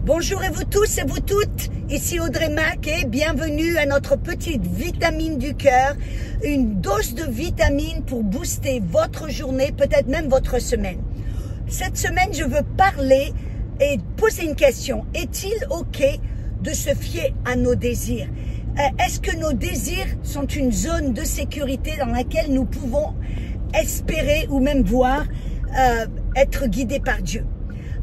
Bonjour et vous tous et vous toutes, ici Audrey Mac et bienvenue à notre petite vitamine du cœur, une dose de vitamine pour booster votre journée, peut-être même votre semaine. Cette semaine, je veux parler et poser une question. Est-il OK de se fier à nos désirs? Est-ce que nos désirs sont une zone de sécurité dans laquelle nous pouvons espérer ou même voir être guidés par Dieu?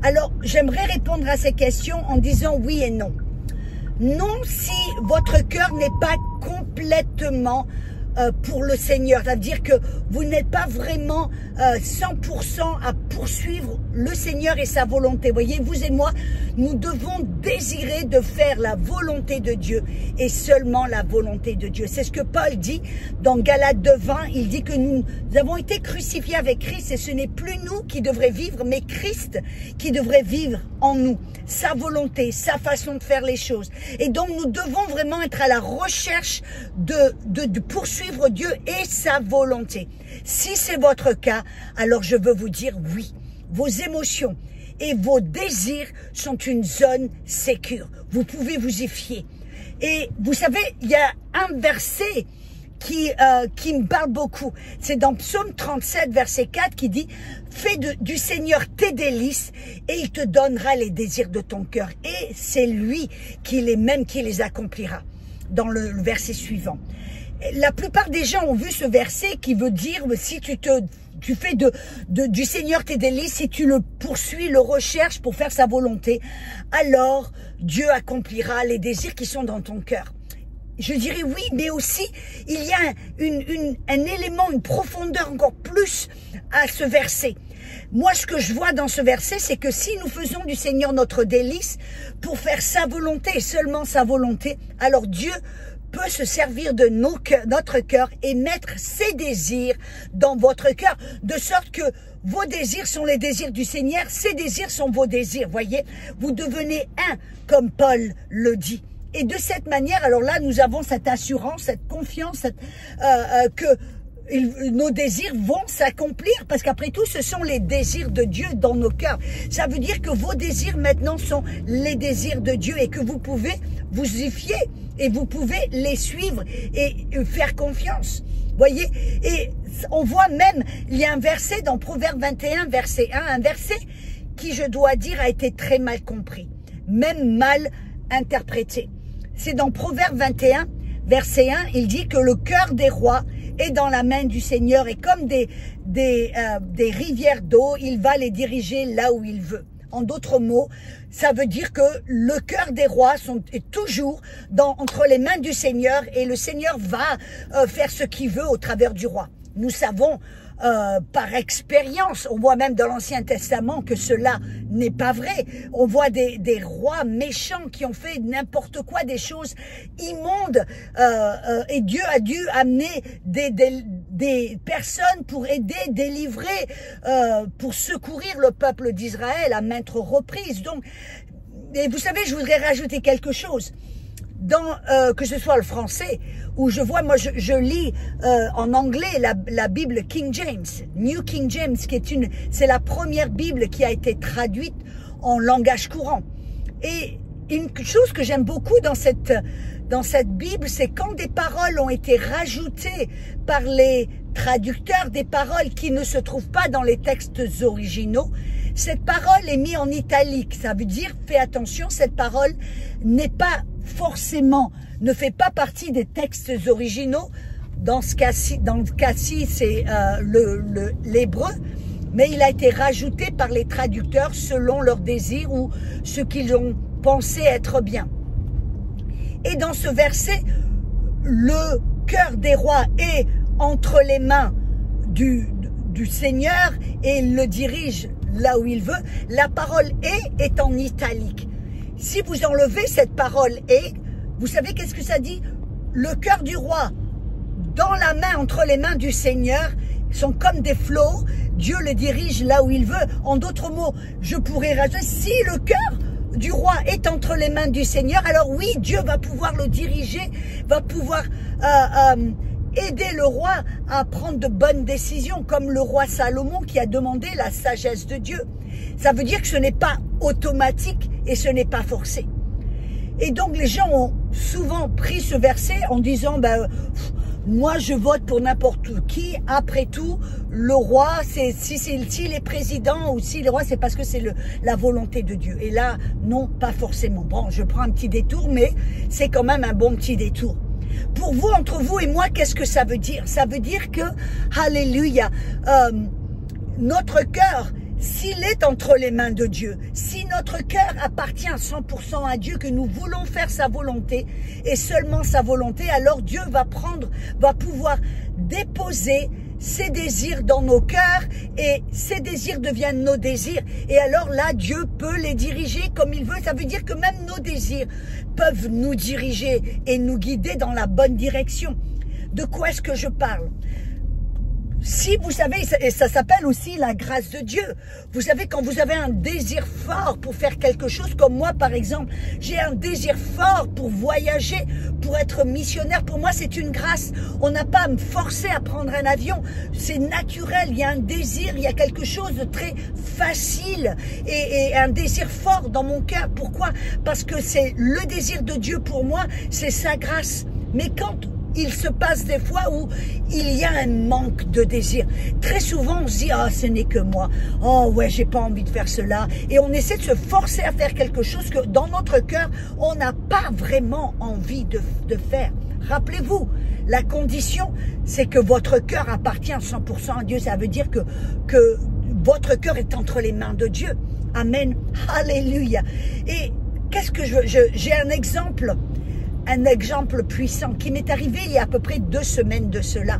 Alors, j'aimerais répondre à ces questions en disant oui et non. Non, si votre cœur n'est pas complètement pour le Seigneur, c'est-à-dire que vous n'êtes pas vraiment 100% à poursuivre le Seigneur et sa volonté. Voyez, vous et moi, nous devons désirer de faire la volonté de Dieu et seulement la volonté de Dieu. C'est ce que Paul dit dans Galates 2:20. Il dit que nous avons été crucifiés avec Christ et ce n'est plus nous qui devrions vivre, mais Christ qui devrait vivre en nous, sa volonté, sa façon de faire les choses. Et donc, nous devons vraiment être à la recherche de poursuivre Dieu et sa volonté. Si c'est votre cas, alors je veux vous dire oui. Vos émotions et vos désirs sont une zone sécure. Vous pouvez vous y fier. Et vous savez, il y a un verset qui me parle beaucoup. C'est dans Psaume 37, verset 4, qui dit « Fais du Seigneur tes délices et il te donnera les désirs de ton cœur. » Et c'est lui qui les accomplira. Dans le verset suivant. La plupart des gens ont vu ce verset qui veut dire si tu fais du Seigneur tes délices, si tu le poursuis, le recherches pour faire sa volonté, alors Dieu accomplira les désirs qui sont dans ton cœur. Je dirais oui, mais aussi il y a un élément, une profondeur encore plus à ce verset. Moi, ce que je vois dans ce verset, c'est que si nous faisons du Seigneur notre délice pour faire sa volonté et seulement sa volonté, alors Dieu peut se servir de notre cœur et mettre ses désirs dans votre cœur, de sorte que vos désirs sont les désirs du Seigneur, ses désirs sont vos désirs, voyez. Vous devenez un, comme Paul le dit. Et de cette manière, alors là, nous avons cette assurance, cette confiance que nos désirs vont s'accomplir, parce qu'après tout, ce sont les désirs de Dieu dans nos cœurs. Ça veut dire que vos désirs maintenant sont les désirs de Dieu et que vous pouvez vous y fier et vous pouvez les suivre et faire confiance. Voyez, et on voit même, il y a un verset dans Proverbe 21, verset 1, un verset qui, je dois dire, a été très mal compris, même mal interprété. C'est dans Proverbe 21, verset 1, il dit que le cœur des rois est dans la main du Seigneur et comme des rivières d'eau, il va les diriger là où il veut. En d'autres mots, ça veut dire que le cœur des rois est toujours entre les mains du Seigneur et le Seigneur va faire ce qu'il veut au travers du roi. Nous savons par expérience, on voit même dans l'Ancien Testament que cela n'est pas vrai. On voit des rois méchants qui ont fait n'importe quoi, des choses immondes et Dieu a dû amener des personnes pour aider, délivrer, pour secourir le peuple d'Israël à maintes reprises. Donc, et vous savez, je voudrais rajouter quelque chose. Que ce soit le français, où je vois, moi je lis en anglais la Bible King James, New King James, c'est la première Bible qui a été traduite en langage courant. Et une chose que j'aime beaucoup dans cette Bible, c'est quand des paroles ont été rajoutées par les traducteurs, des paroles qui ne se trouvent pas dans les textes originaux, cette parole est mise en italique. Ça veut dire, fais attention, cette parole n'est pas forcément, ne fait pas partie des textes originaux. Dans ce cas-ci, c'est l'hébreu, mais il a été rajouté par les traducteurs selon leurs désirs ou ce qu'ils ont pensé être bien. Et dans ce verset, le cœur des rois est entre les mains du Seigneur et il le dirige là où il veut. La parole est en italique. Si vous enlevez cette parole vous savez qu'est-ce que ça dit? Le cœur du roi dans la main, entre les mains du Seigneur, sont comme des flots. Dieu le dirige là où il veut. En d'autres mots, je pourrais rajouter, si le cœur du roi est entre les mains du Seigneur, alors oui, Dieu va pouvoir le diriger, va pouvoir aider le roi à prendre de bonnes décisions, comme le roi Salomon qui a demandé la sagesse de Dieu. Ça veut dire que ce n'est pas automatique et ce n'est pas forcé. Et donc les gens ont souvent pris ce verset en disant moi je vote pour n'importe qui, après tout le roi, s'il est président ou s'il est roi, c'est parce que c'est la volonté de Dieu. Et là non, pas forcément. Bon, je prends un petit détour, mais c'est quand même un bon petit détour. Pour vous, entre vous et moi, qu'est-ce que ça veut dire? Ça veut dire que, alléluia, notre cœur, s'il est entre les mains de Dieu, si notre cœur appartient à 100% à Dieu, que nous voulons faire sa volonté et seulement sa volonté, alors Dieu va pouvoir déposer ses désirs dans nos cœurs et ces désirs deviennent nos désirs. Et alors là, Dieu peut les diriger comme il veut. Ça veut dire que même nos désirs peuvent nous diriger et nous guider dans la bonne direction. De quoi est-ce que je parle? Si vous savez, et ça s'appelle aussi la grâce de Dieu. Vous savez, quand vous avez un désir fort pour faire quelque chose, comme moi par exemple, j'ai un désir fort pour voyager, pour être missionnaire. Pour moi, c'est une grâce. On n'a pas à me forcer à prendre un avion. C'est naturel. Il y a un désir, il y a quelque chose de très facile et un désir fort dans mon cœur. Pourquoi? Parce que c'est le désir de Dieu pour moi, c'est sa grâce. Mais quand il se passe des fois où il y a un manque de désir. Très souvent, on se dit, ah, ce n'est que moi. Oh, ouais, j'ai pas envie de faire cela. Et on essaie de se forcer à faire quelque chose que dans notre cœur, on n'a pas vraiment envie de faire. Rappelez-vous, la condition, c'est que votre cœur appartient à 100% à Dieu. Ça veut dire que votre cœur est entre les mains de Dieu. Amen. Alléluia. Et qu'est-ce que j'ai un exemple puissant qui m'est arrivé il y a à peu près 2 semaines de cela.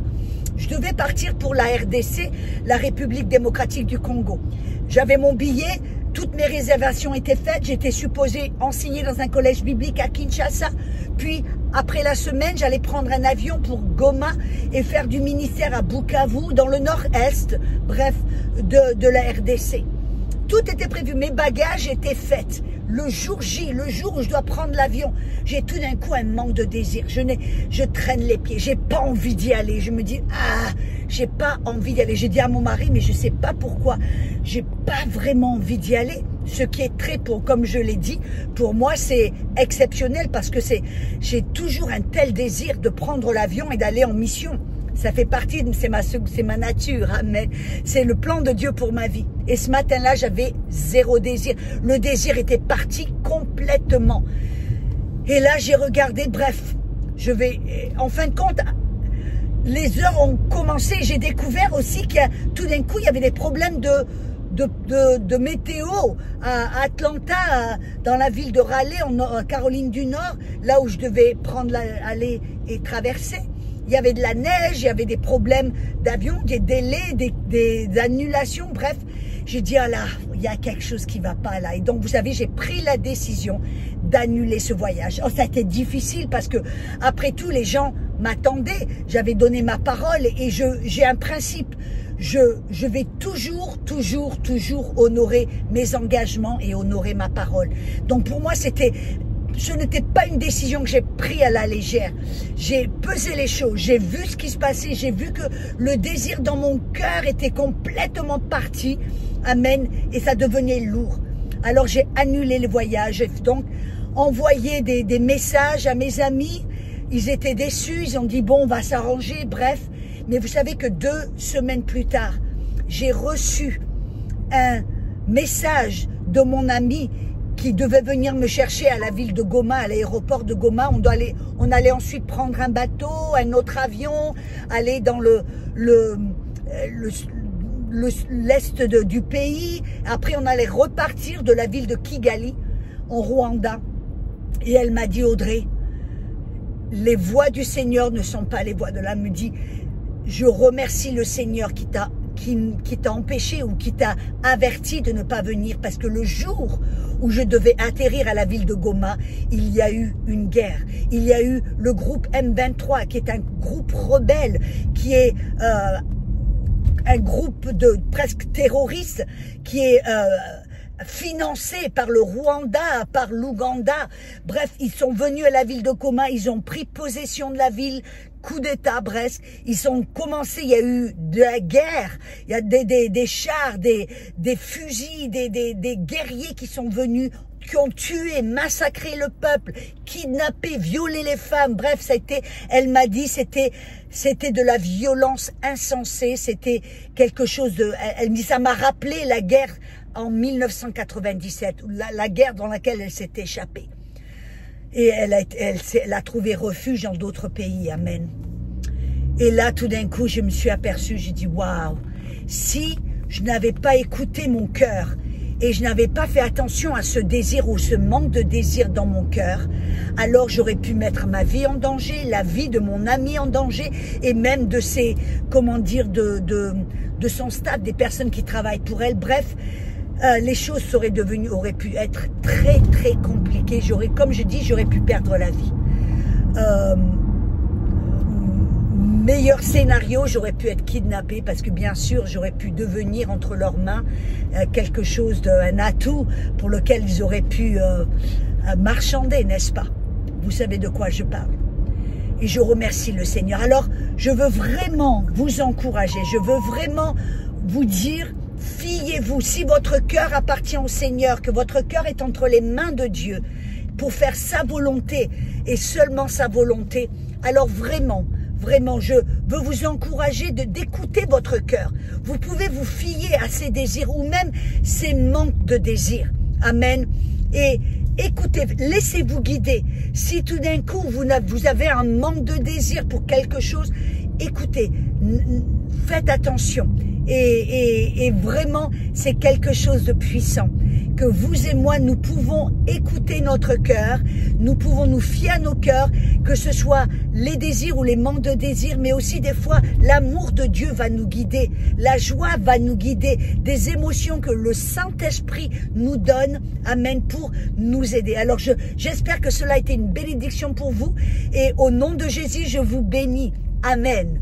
Je devais partir pour la RDC, la République démocratique du Congo. J'avais mon billet, toutes mes réservations étaient faites, j'étais supposée enseigner dans un collège biblique à Kinshasa, puis après la semaine, j'allais prendre un avion pour Goma et faire du ministère à Bukavu, dans le nord-est, bref, de la RDC. Tout était prévu, mes bagages étaient faits. Le jour J, le jour où je dois prendre l'avion, j'ai tout d'un coup un manque de désir. Je traîne les pieds, j'ai pas envie d'y aller. Je me dis, ah, j'ai pas envie d'y aller. J'ai dit à mon mari, mais je sais pas pourquoi. J'ai pas vraiment envie d'y aller. Ce qui est comme je l'ai dit, pour moi c'est exceptionnel parce que j'ai toujours un tel désir de prendre l'avion et d'aller en mission. Ça fait partie, c'est ma nature, amen. C'est le plan de Dieu pour ma vie. Et ce matin-là, j'avais 0 désir. Le désir était parti complètement. Et là, j'ai regardé, bref, en fin de compte, les heures ont commencé. J'ai découvert aussi que tout d'un coup, il y avait des problèmes de météo à Atlanta, dans la ville de Raleigh, en Caroline du Nord, là où je devais aller et traverser. Il y avait de la neige, il y avait des problèmes d'avion, des délais, des annulations, bref. J'ai dit, ah là, il y a quelque chose qui ne va pas là. Et donc, vous savez, j'ai pris la décision d'annuler ce voyage. Oh, ça a été difficile parce que, après tout, les gens m'attendaient. J'avais donné ma parole et j'ai un principe. Je vais toujours honorer mes engagements et honorer ma parole. Donc, pour moi, ce n'était pas une décision que j'ai prise à la légère. J'ai pesé les choses, j'ai vu ce qui se passait, j'ai vu que le désir dans mon cœur était complètement parti. Amen. Et ça devenait lourd. Alors j'ai annulé le voyage. J'ai donc envoyé des messages à mes amis. Ils étaient déçus, ils ont dit bon, on va s'arranger, bref. Mais vous savez que 2 semaines plus tard, j'ai reçu un message de mon ami qui devait venir me chercher à la ville de Goma, à l'aéroport de Goma. On allait ensuite prendre un bateau, un autre avion, aller dans l'est du pays. Après, on allait repartir de la ville de Kigali, en Rwanda. Et elle m'a dit, Audrey, les voies du Seigneur ne sont pas les voies de l'homme. Elle me dit, je remercie le Seigneur qui t'a empêché ou qui t'a averti de ne pas venir, parce que le jour où je devais atterrir à la ville de Goma, il y a eu une guerre. Il y a eu le groupe M23 qui est un groupe rebelle, qui est un groupe de presque terroristes, qui est financés par le Rwanda, par l'Ouganda. Bref, ils sont venus à la ville de Goma, ils ont pris possession de la ville, coup d'État presque. Ils ont commencé, il y a eu de la guerre, il y a des chars, des fusils, des guerriers qui sont venus, qui ont tué, massacré le peuple, kidnappé, violé les femmes. Bref, elle m'a dit, c'était de la violence insensée, c'était quelque chose de... Elle me dit, ça m'a rappelé la guerre en 1997, la guerre dans laquelle elle s'est échappée. Et elle a trouvé refuge dans d'autres pays, amen. Et là, tout d'un coup, je me suis aperçue, j'ai dit, waouh, si je n'avais pas écouté mon cœur, et je n'avais pas fait attention à ce désir ou ce manque de désir dans mon cœur, alors j'aurais pu mettre ma vie en danger, la vie de mon ami en danger, et même de ses, comment dire, de son staff, des personnes qui travaillent pour elle. Bref, les choses auraient pu être très très compliquées. Comme je dis, j'aurais pu perdre la vie. Meilleur scénario, j'aurais pu être kidnappée parce que bien sûr, j'aurais pu devenir entre leurs mains quelque chose, un atout pour lequel ils auraient pu marchander, n'est-ce pas? Vous savez de quoi je parle. Et je remercie le Seigneur. Alors, je veux vraiment vous encourager, je veux vraiment vous dire, fiez-vous, si votre cœur appartient au Seigneur, que votre cœur est entre les mains de Dieu pour faire sa volonté et seulement sa volonté, alors vraiment, je veux vous encourager d'écouter votre cœur. Vous pouvez vous fier à ces désirs ou même ces manques de désirs. Amen. Et écoutez, laissez-vous guider. Si tout d'un coup, vous avez un manque de désir pour quelque chose, écoutez, faites attention. Et vraiment, c'est quelque chose de puissant. Que vous et moi, nous pouvons écouter notre cœur, nous pouvons nous fier à nos cœurs, que ce soit les désirs ou les manques de désirs, mais aussi des fois, l'amour de Dieu va nous guider, la joie va nous guider, des émotions que le Saint-Esprit nous donne, amen, pour nous aider. Alors, j'espère que cela a été une bénédiction pour vous, et au nom de Jésus, je vous bénis. Amen.